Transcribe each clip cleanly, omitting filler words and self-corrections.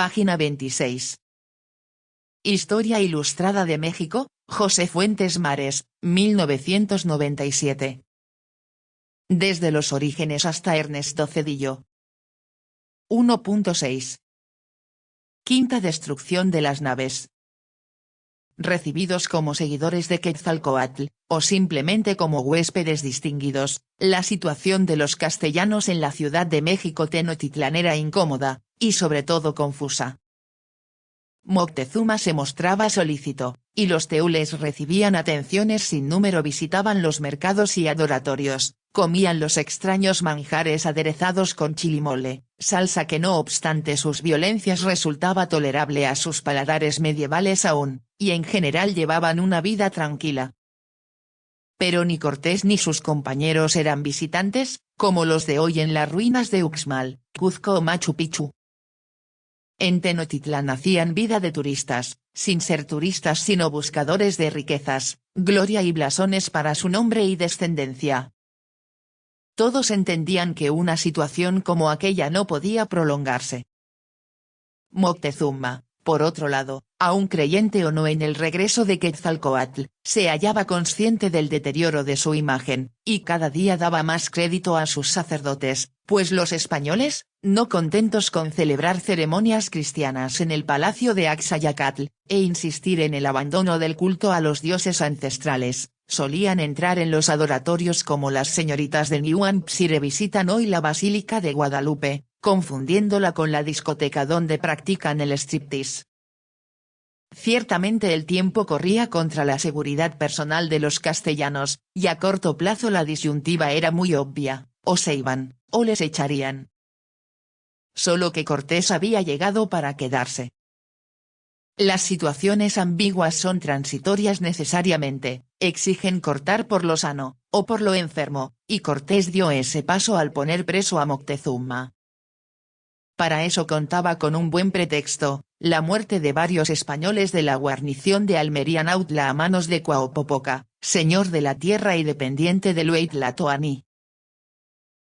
Página 26. Historia Ilustrada de México, José Fuentes Mares, 1997. Desde los orígenes hasta Ernesto Zedillo. 1.6. Quinta destrucción de las naves. Recibidos como seguidores de Quetzalcóatl, o simplemente como huéspedes distinguidos, la situación de los castellanos en la Ciudad de México Tenochtitlán era incómoda, y sobre todo confusa. Moctezuma se mostraba solícito, y los teules recibían atenciones sin número, visitaban los mercados y adoratorios, comían los extraños manjares aderezados con chilimole, salsa que no obstante sus violencias resultaba tolerable a sus paladares medievales aún, y en general llevaban una vida tranquila. Pero ni Cortés ni sus compañeros eran visitantes, como los de hoy en las ruinas de Uxmal, Cuzco o Machu Picchu. En Tenochtitlán hacían vida de turistas, sin ser turistas sino buscadores de riquezas, gloria y blasones para su nombre y descendencia. Todos entendían que una situación como aquella no podía prolongarse. Moctezuma, por otro lado, aun creyente o no en el regreso de Quetzalcóatl, se hallaba consciente del deterioro de su imagen, y cada día daba más crédito a sus sacerdotes, pues los españoles, no contentos con celebrar ceremonias cristianas en el palacio de Axayacatl, e insistir en el abandono del culto a los dioses ancestrales, solían entrar en los adoratorios como las señoritas de New Hampshire visitan hoy la Basílica de Guadalupe, confundiéndola con la discoteca donde practican el striptease. Ciertamente el tiempo corría contra la seguridad personal de los castellanos, y a corto plazo la disyuntiva era muy obvia, o se iban, o les echarían. Solo que Cortés había llegado para quedarse. Las situaciones ambiguas son transitorias necesariamente, exigen cortar por lo sano, o por lo enfermo, y Cortés dio ese paso al poner preso a Moctezuma. Para eso contaba con un buen pretexto, la muerte de varios españoles de la guarnición de Almería Nautla a manos de Cuauhpopoca, señor de la tierra y dependiente del Hueytlatoani.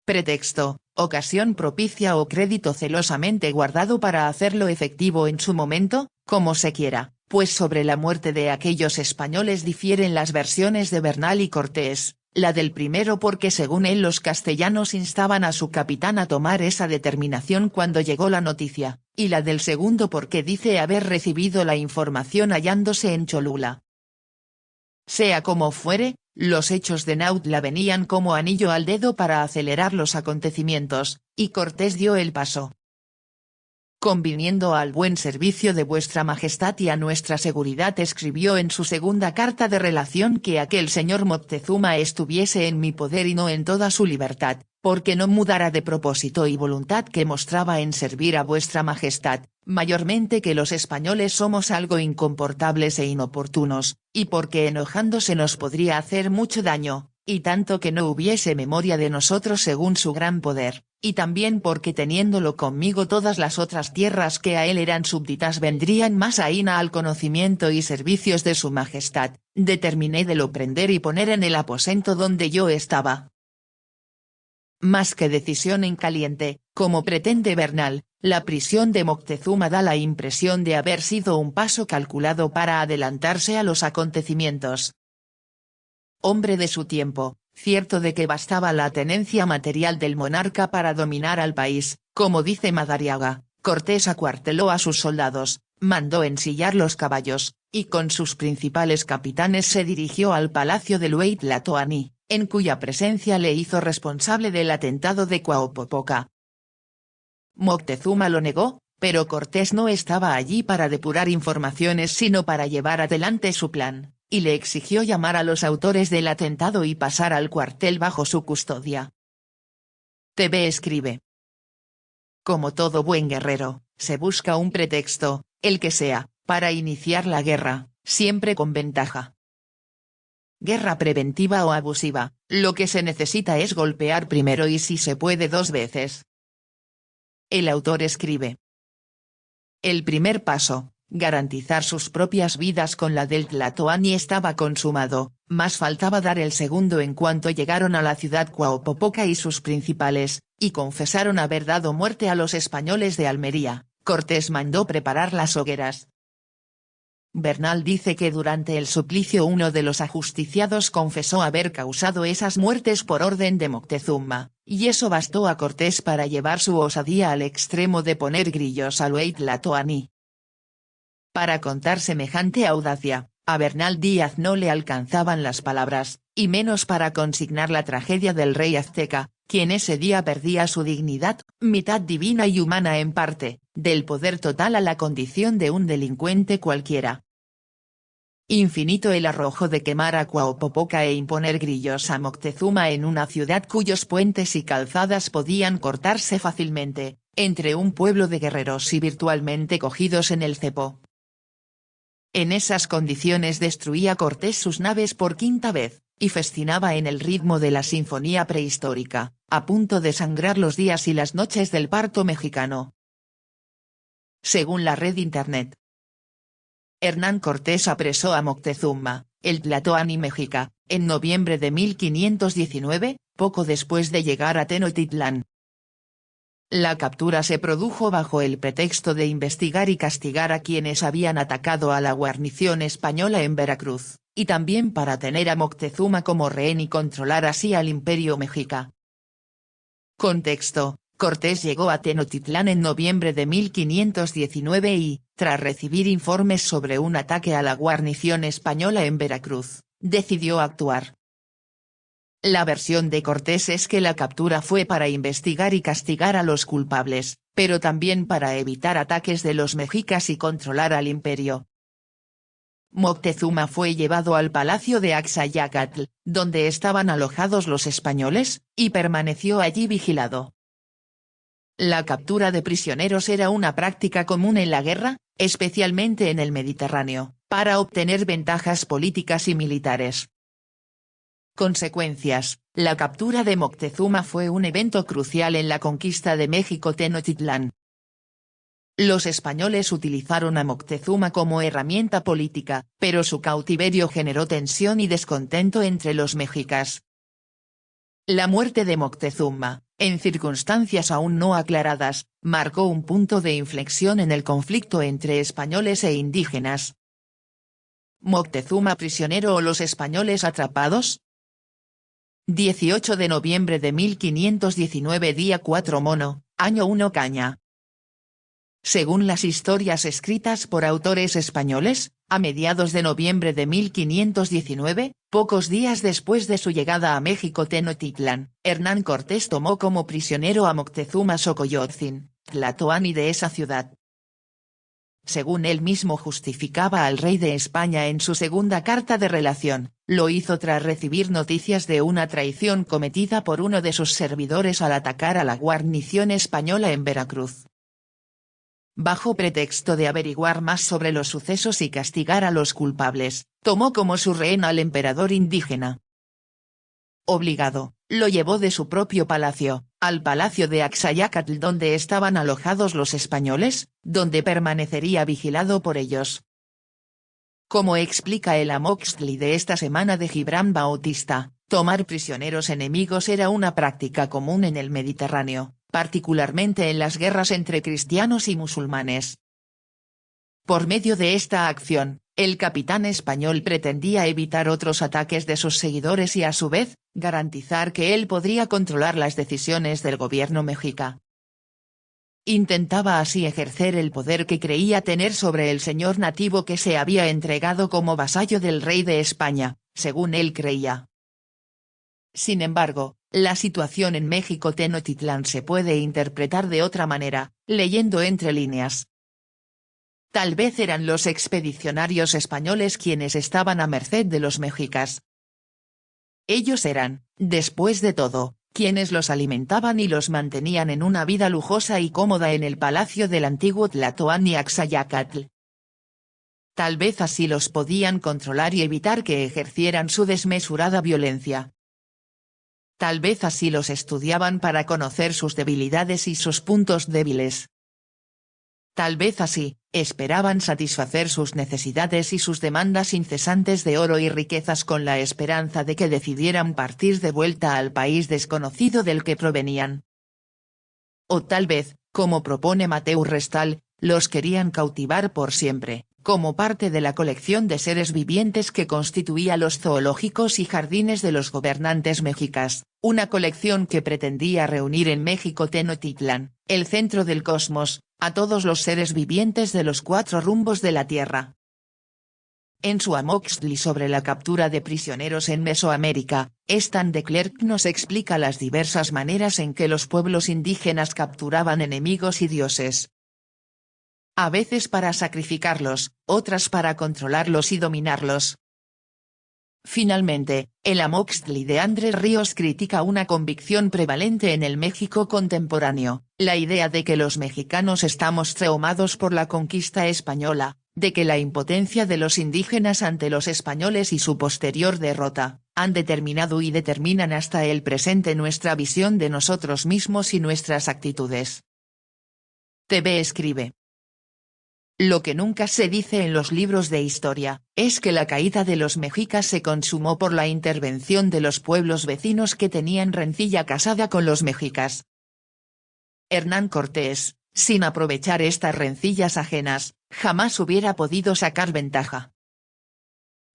Pretexto, ocasión propicia o crédito celosamente guardado para hacerlo efectivo en su momento, como se quiera, pues sobre la muerte de aquellos españoles difieren las versiones de Bernal y Cortés. La del primero porque según él los castellanos instaban a su capitán a tomar esa determinación cuando llegó la noticia, y la del segundo porque dice haber recibido la información hallándose en Cholula. Sea como fuere, los hechos de Nautla venían como anillo al dedo para acelerar los acontecimientos, y Cortés dio el paso. Conviniendo al buen servicio de vuestra majestad y a nuestra seguridad, escribió en su segunda carta de relación que aquel señor Moctezuma estuviese en mi poder y no en toda su libertad, porque no mudara de propósito y voluntad que mostraba en servir a vuestra majestad, mayormente que los españoles somos algo incomportables e inoportunos, y porque enojándose nos podría hacer mucho daño, y tanto que no hubiese memoria de nosotros según su gran poder, y también porque teniéndolo conmigo todas las otras tierras que a él eran súbditas vendrían más aína al conocimiento y servicios de su majestad, determiné de lo prender y poner en el aposento donde yo estaba. Más que decisión en caliente, como pretende Bernal, la prisión de Moctezuma da la impresión de haber sido un paso calculado para adelantarse a los acontecimientos. Hombre de su tiempo, cierto de que bastaba la tenencia material del monarca para dominar al país, como dice Madariaga, Cortés acuarteló a sus soldados, mandó ensillar los caballos, y con sus principales capitanes se dirigió al palacio del Hueytlatoani, en cuya presencia le hizo responsable del atentado de Cuauhpopoca. Moctezuma lo negó, pero Cortés no estaba allí para depurar informaciones sino para llevar adelante su plan, y le exigió llamar a los autores del atentado y pasar al cuartel bajo su custodia. TV escribe. Como todo buen guerrero, se busca un pretexto, el que sea, para iniciar la guerra, siempre con ventaja. Guerra preventiva o abusiva, lo que se necesita es golpear primero y si se puede 2 veces. El autor escribe. El primer paso, garantizar sus propias vidas con la del Tlatoani estaba consumado, más faltaba dar el segundo en cuanto llegaron a la ciudad Cuauhpopoca y sus principales, y confesaron haber dado muerte a los españoles de Almería. Cortés mandó preparar las hogueras. Bernal dice que durante el suplicio uno de los ajusticiados confesó haber causado esas muertes por orden de Moctezuma, y eso bastó a Cortés para llevar su osadía al extremo de poner grillos a Tlatoani. Para contar semejante audacia, a Bernal Díaz no le alcanzaban las palabras, y menos para consignar la tragedia del rey azteca, quien ese día perdía su dignidad, mitad divina y humana en parte, del poder total a la condición de un delincuente cualquiera. Infinito el arrojo de quemar a Cuauhpopoca e imponer grillos a Moctezuma en una ciudad cuyos puentes y calzadas podían cortarse fácilmente, entre un pueblo de guerreros y virtualmente cogidos en el cepo. En esas condiciones destruía Cortés sus naves por quinta vez, y festinaba en el ritmo de la sinfonía prehistórica, a punto de sangrar los días y las noches del parto mexicano. Según la red Internet, Hernán Cortés apresó a Moctezuma, el Tlatoani mexica, en noviembre de 1519, poco después de llegar a Tenochtitlán. La captura se produjo bajo el pretexto de investigar y castigar a quienes habían atacado a la guarnición española en Veracruz, y también para tener a Moctezuma como rehén y controlar así al imperio mexica. Contexto: Cortés llegó a Tenochtitlán en noviembre de 1519 y, tras recibir informes sobre un ataque a la guarnición española en Veracruz, decidió actuar. La versión de Cortés es que la captura fue para investigar y castigar a los culpables, pero también para evitar ataques de los mexicas y controlar al imperio. Moctezuma fue llevado al palacio de Axayacatl, donde estaban alojados los españoles, y permaneció allí vigilado. La captura de prisioneros era una práctica común en la guerra, especialmente en el Mediterráneo, para obtener ventajas políticas y militares. Consecuencias: la captura de Moctezuma fue un evento crucial en la conquista de México Tenochtitlán. Los españoles utilizaron a Moctezuma como herramienta política, pero su cautiverio generó tensión y descontento entre los mexicas. La muerte de Moctezuma, en circunstancias aún no aclaradas, marcó un punto de inflexión en el conflicto entre españoles e indígenas. ¿Moctezuma prisionero o los españoles atrapados? 18 de noviembre de 1519, día 4 Mono, año 1 Caña. Según las historias escritas por autores españoles, a mediados de noviembre de 1519, pocos días después de su llegada a México Tenochtitlán, Hernán Cortés tomó como prisionero a Moctezuma Xocoyotzin, tlatoani de esa ciudad. Según él mismo justificaba al rey de España en su segunda carta de relación, lo hizo tras recibir noticias de una traición cometida por uno de sus servidores al atacar a la guarnición española en Veracruz. Bajo pretexto de averiguar más sobre los sucesos y castigar a los culpables, tomó como su rehén al emperador indígena. Obligado, lo llevó de su propio palacio, al palacio de Axayacatl donde estaban alojados los españoles, donde permanecería vigilado por ellos. Como explica el Amoxtli de esta semana de Gibran Bautista, tomar prisioneros enemigos era una práctica común en el Mediterráneo, particularmente en las guerras entre cristianos y musulmanes. Por medio de esta acción, el capitán español pretendía evitar otros ataques de sus seguidores y a su vez, garantizar que él podría controlar las decisiones del gobierno mexica. Intentaba así ejercer el poder que creía tener sobre el señor nativo que se había entregado como vasallo del rey de España, según él creía. Sin embargo, la situación en México Tenochtitlán se puede interpretar de otra manera, leyendo entre líneas. Tal vez eran los expedicionarios españoles quienes estaban a merced de los mexicas. Ellos eran, después de todo, quienes los alimentaban y los mantenían en una vida lujosa y cómoda en el palacio del antiguo Tlatoani Axayacatl. Tal vez así los podían controlar y evitar que ejercieran su desmesurada violencia. Tal vez así los estudiaban para conocer sus debilidades y sus puntos débiles. Tal vez así, esperaban satisfacer sus necesidades y sus demandas incesantes de oro y riquezas con la esperanza de que decidieran partir de vuelta al país desconocido del que provenían. O tal vez, como propone Mateu Restal, Los querían cautivar por siempre, como parte de la colección de seres vivientes que constituía los zoológicos y jardines de los gobernantes mexicas, una colección que pretendía reunir en México Tenochtitlan, el centro del cosmos, a todos los seres vivientes de los 4 rumbos de la Tierra. En su Amoxtli sobre la captura de prisioneros en Mesoamérica, Stan de Klerk nos explica las diversas maneras en que los pueblos indígenas capturaban enemigos y dioses. A veces para sacrificarlos, otras para controlarlos y dominarlos. Finalmente, el Amoxtli de Andrés Ríos critica una convicción prevalente en el México contemporáneo, la idea de que los mexicanos estamos traumados por la conquista española, de que la impotencia de los indígenas ante los españoles y su posterior derrota, han determinado y determinan hasta el presente nuestra visión de nosotros mismos y nuestras actitudes. TV escribe. Lo que nunca se dice en los libros de historia, es que la caída de los mexicas se consumó por la intervención de los pueblos vecinos que tenían rencilla casada con los mexicas. Hernán Cortés, sin aprovechar estas rencillas ajenas, jamás hubiera podido sacar ventaja.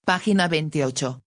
Página 28.